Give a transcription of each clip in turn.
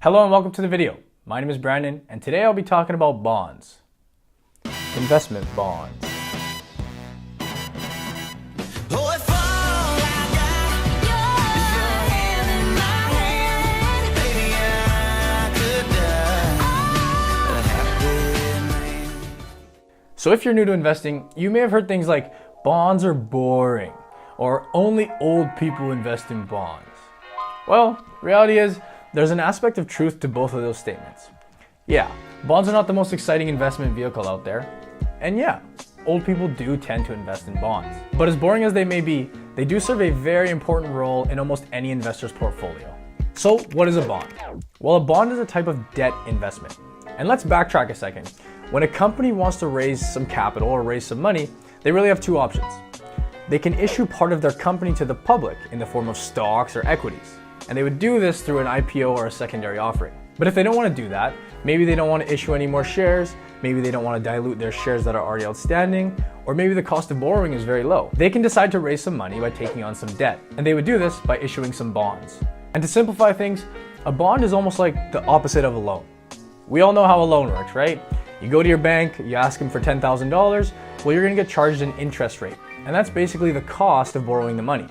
Hello and welcome to the video. My name is Brandon and today I'll be talking about bonds. Investment bonds. So if you're new to investing, you may have heard things like bonds are boring or only old people invest in bonds. Well, reality is there's an aspect of truth to both of those statements. Yeah, bonds are not the most exciting investment vehicle out there. And yeah, old people do tend to invest in bonds. But as boring as they may be, they do serve a very important role in almost any investor's portfolio. So what is a bond? Well, a bond is a type of debt investment. And let's backtrack a second. When a company wants to raise some capital or raise some money, they really have two options. They can issue part of their company to the public in the form of stocks or equities. And they would do this through an IPO or a secondary offering. But if they don't want to do that, maybe they don't want to issue any more shares, maybe they don't want to dilute their shares that are already outstanding, or maybe the cost of borrowing is very low. They can decide to raise some money by taking on some debt. And they would do this by issuing some bonds. And to simplify things, a bond is almost like the opposite of a loan. We all know how a loan works, right? You go to your bank, you ask them for $10,000, well, you're going to get charged an interest rate. And that's basically the cost of borrowing the money.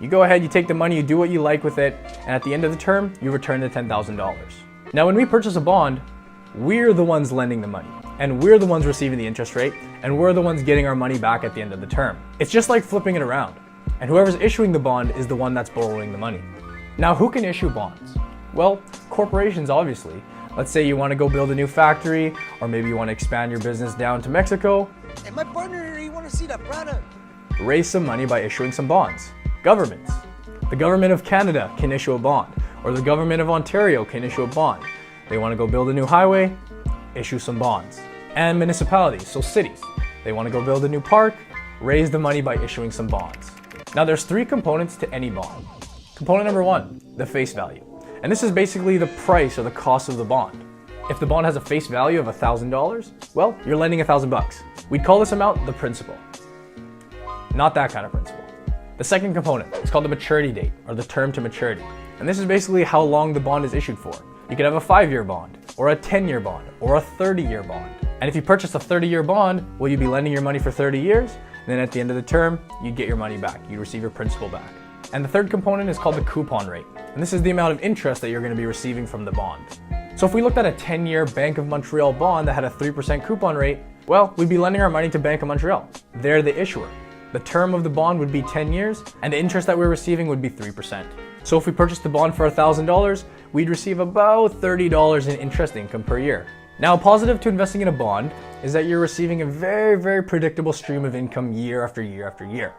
You go ahead, you take the money, you do what you like with it, and at the end of the term, you return the $10,000. Now, when we purchase a bond, we're the ones lending the money, and we're the ones receiving the interest rate, and we're the ones getting our money back at the end of the term. It's just like flipping it around, and whoever's issuing the bond is the one that's borrowing the money. Now, who can issue bonds? Well, corporations, obviously. Let's say you want to go build a new factory, or maybe you want to expand your business down to Mexico. And my partner, you want to see the product. Raise some money by issuing some bonds. Governments. The government of Canada can issue a bond, or the government of Ontario can issue a bond. They want to go build a new highway, issue some bonds. And municipalities, so cities. They want to go build a new park, raise the money by issuing some bonds. Now there's three components to any bond. Component number one, the face value. And this is basically the price or the cost of the bond. If the bond has a face value of $1,000, well, you're lending $1,000. We'd call this amount the principal. Not that kind of principal. The second component is called the maturity date, or the term to maturity. And this is basically how long the bond is issued for. You could have a 5-year bond, or a 10-year bond, or a 30-year bond. And if you purchase a 30-year bond, will you be lending your money for 30 years? And then at the end of the term, you get your money back. You receive your principal back. And the third component is called the coupon rate. And this is the amount of interest that you're going to be receiving from the bond. So if we looked at a 10-year Bank of Montreal bond that had a 3% coupon rate, well, we'd be lending our money to Bank of Montreal. They're the issuer. The term of the bond would be 10 years, and the interest that we're receiving would be 3%. So if we purchased the bond for $1,000, we'd receive about $30 in interest income per year. Now, a positive to investing in a bond is that you're receiving a very, very predictable stream of income year after year after year.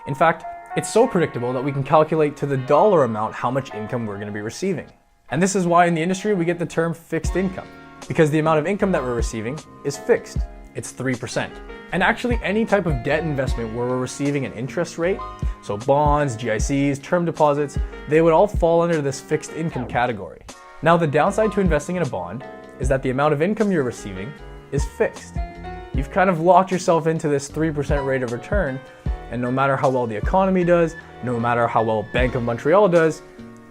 In fact, it's so predictable that we can calculate to the dollar amount how much income we're going to be receiving. And this is why in the industry we get the term fixed income, because the amount of income that we're receiving is fixed. It's 3%. And actually any type of debt investment where we're receiving an interest rate, so bonds, GICs, term deposits, they would all fall under this fixed income category. Now the downside to investing in a bond is that the amount of income you're receiving is fixed. You've kind of locked yourself into this 3% rate of return, and no matter how well the economy does, no matter how well Bank of Montreal does,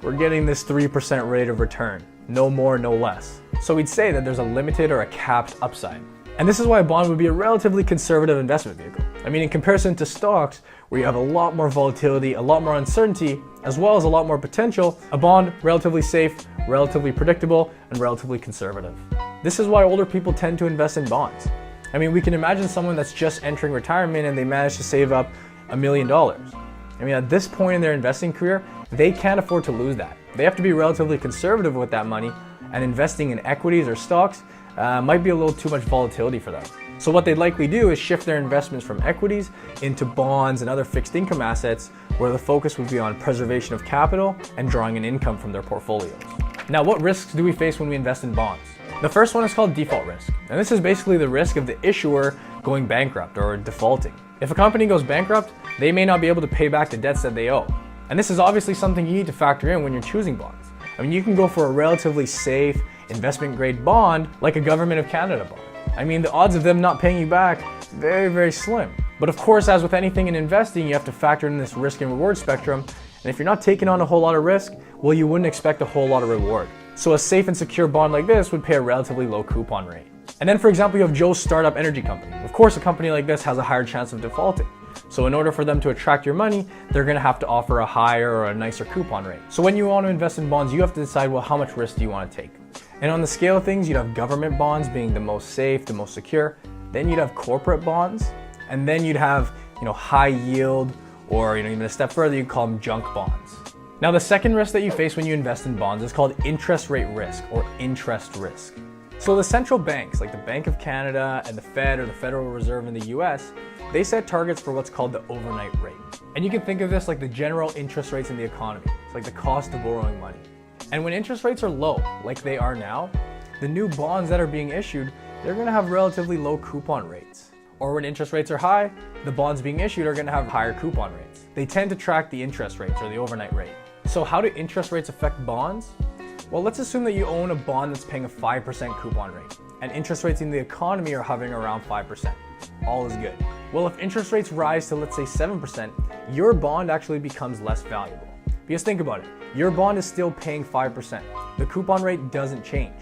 we're getting this 3% rate of return. No more, no less. So we'd say that there's a limited or a capped upside. And this is why a bond would be a relatively conservative investment vehicle. I mean, in comparison to stocks, where you have a lot more volatility, a lot more uncertainty, as well as a lot more potential, a bond, relatively safe, relatively predictable, and relatively conservative. This is why older people tend to invest in bonds. I mean, we can imagine someone that's just entering retirement and they manage to save up $1 million. I mean, at this point in their investing career, they can't afford to lose that. They have to be relatively conservative with that money, and investing in equities or stocks might be a little too much volatility for them. So what they'd likely do is shift their investments from equities into bonds and other fixed income assets where the focus would be on preservation of capital and drawing an income from their portfolios. Now, what risks do we face when we invest in bonds? The first one is called default risk. And this is basically the risk of the issuer going bankrupt or defaulting. If a company goes bankrupt, they may not be able to pay back the debts that they owe. And this is obviously something you need to factor in when you're choosing bonds. I mean, you can go for a relatively safe investment grade bond like a Government of Canada bond. I mean, the odds of them not paying you back, very, very slim. But of course, as with anything in investing, you have to factor in this risk and reward spectrum. And if you're not taking on a whole lot of risk, well, you wouldn't expect a whole lot of reward. So a safe and secure bond like this would pay a relatively low coupon rate. And then for example, you have Joe's startup energy company. Of course, a company like this has a higher chance of defaulting. So in order for them to attract your money, they're gonna have to offer a higher or a nicer coupon rate. So when you want to invest in bonds, you have to decide, well, how much risk do you want to take? And on the scale of things, you'd have government bonds being the most safe, the most secure. Then you'd have corporate bonds. And then you'd have, high yield, or even a step further, you'd call them junk bonds. Now, the second risk that you face when you invest in bonds is called interest rate risk or interest risk. So the central banks, like the Bank of Canada and the Fed or the Federal Reserve in the US, they set targets for what's called the overnight rate. And you can think of this like the general interest rates in the economy. It's like the cost of borrowing money. And when interest rates are low, like they are now, the new bonds that are being issued, they're gonna have relatively low coupon rates. Or when interest rates are high, the bonds being issued are gonna have higher coupon rates. They tend to track the interest rates or the overnight rate. So how do interest rates affect bonds? Well, let's assume that you own a bond that's paying a 5% coupon rate, and interest rates in the economy are hovering around 5%. All is good. Well, if interest rates rise to, let's say, 7%, your bond actually becomes less valuable. Because think about it, your bond is still paying 5%. The coupon rate doesn't change.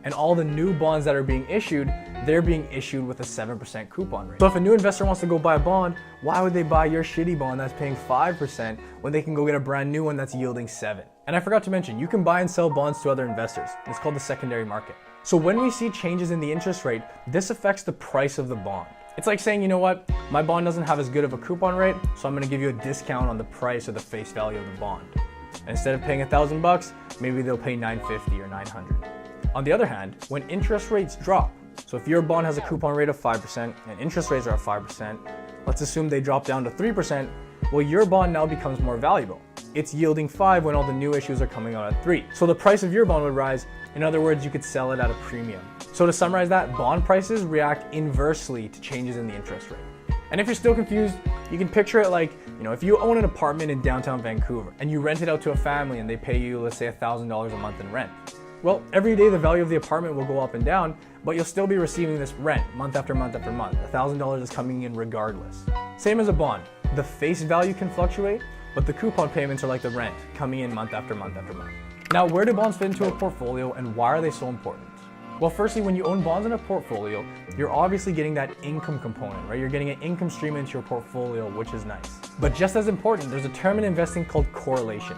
And all the new bonds that are being issued, they're being issued with a 7% coupon rate. So if a new investor wants to go buy a bond, why would they buy your shitty bond that's paying 5% when they can go get a brand new one that's yielding 7%? And I forgot to mention, you can buy and sell bonds to other investors. It's called the secondary market. So when we see changes in the interest rate, this affects the price of the bond. It's like saying, you know what, my bond doesn't have as good of a coupon rate, so I'm gonna give you a discount on the price or the face value of the bond. And instead of paying $1,000, maybe they'll pay $950 or $900. On the other hand, when interest rates drop, so if your bond has a coupon rate of 5% and interest rates are at 5%, let's assume they drop down to 3%, well, your bond now becomes more valuable. It's yielding 5 when all the new issues are coming out at 3. So the price of your bond would rise. In other words, you could sell it at a premium. So to summarize that, bond prices react inversely to changes in the interest rate. And if you're still confused, you can picture it like, if you own an apartment in downtown Vancouver and you rent it out to a family and they pay you, let's say, $1,000 a month in rent. Well, every day the value of the apartment will go up and down, but you'll still be receiving this rent month after month after month. $1,000 is coming in regardless. Same as a bond. The face value can fluctuate, but the coupon payments are like the rent, coming in month after month after month. Now, where do bonds fit into a portfolio and why are they so important? Well, firstly, when you own bonds in a portfolio, you're obviously getting that income component, right? You're getting an income stream into your portfolio, which is nice. But just as important, there's a term in investing called correlation.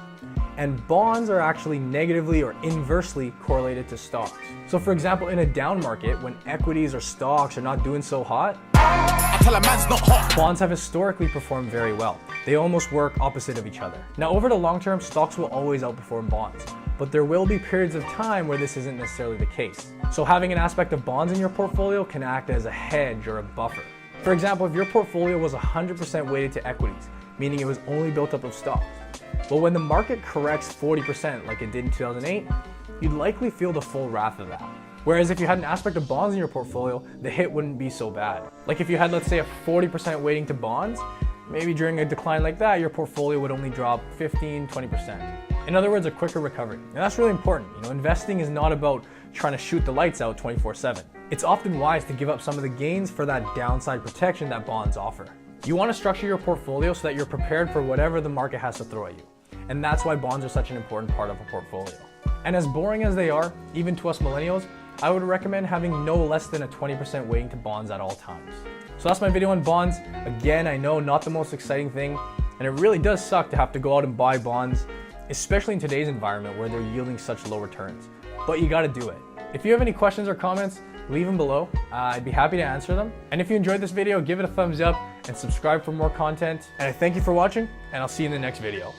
And bonds are actually negatively or inversely correlated to stocks. So for example, in a down market, when equities or stocks are not doing so hot, bonds have historically performed very well. They almost work opposite of each other. Now, over the long term, stocks will always outperform bonds, but there will be periods of time where this isn't necessarily the case. So having an aspect of bonds in your portfolio can act as a hedge or a buffer. For example, if your portfolio was 100% weighted to equities, meaning it was only built up of stocks, but when the market corrects 40% like it did in 2008, you'd likely feel the full wrath of that. Whereas if you had an aspect of bonds in your portfolio, the hit wouldn't be so bad. Like if you had, let's say, a 40% weighting to bonds, maybe during a decline like that, your portfolio would only drop 15, 20%. In other words, a quicker recovery. And that's really important. Investing is not about trying to shoot the lights out 24/7. It's often wise to give up some of the gains for that downside protection that bonds offer. You want to structure your portfolio so that you're prepared for whatever the market has to throw at you. And that's why bonds are such an important part of a portfolio. And as boring as they are, even to us millennials, I would recommend having no less than a 20% weighting to bonds at all times. So that's my video on bonds. Again, I know not the most exciting thing, and it really does suck to have to go out and buy bonds, especially in today's environment where they're yielding such low returns. But you gotta do it. If you have any questions or comments, leave them below. I'd be happy to answer them. And if you enjoyed this video, give it a thumbs up and subscribe for more content. And I thank you for watching, and I'll see you in the next video.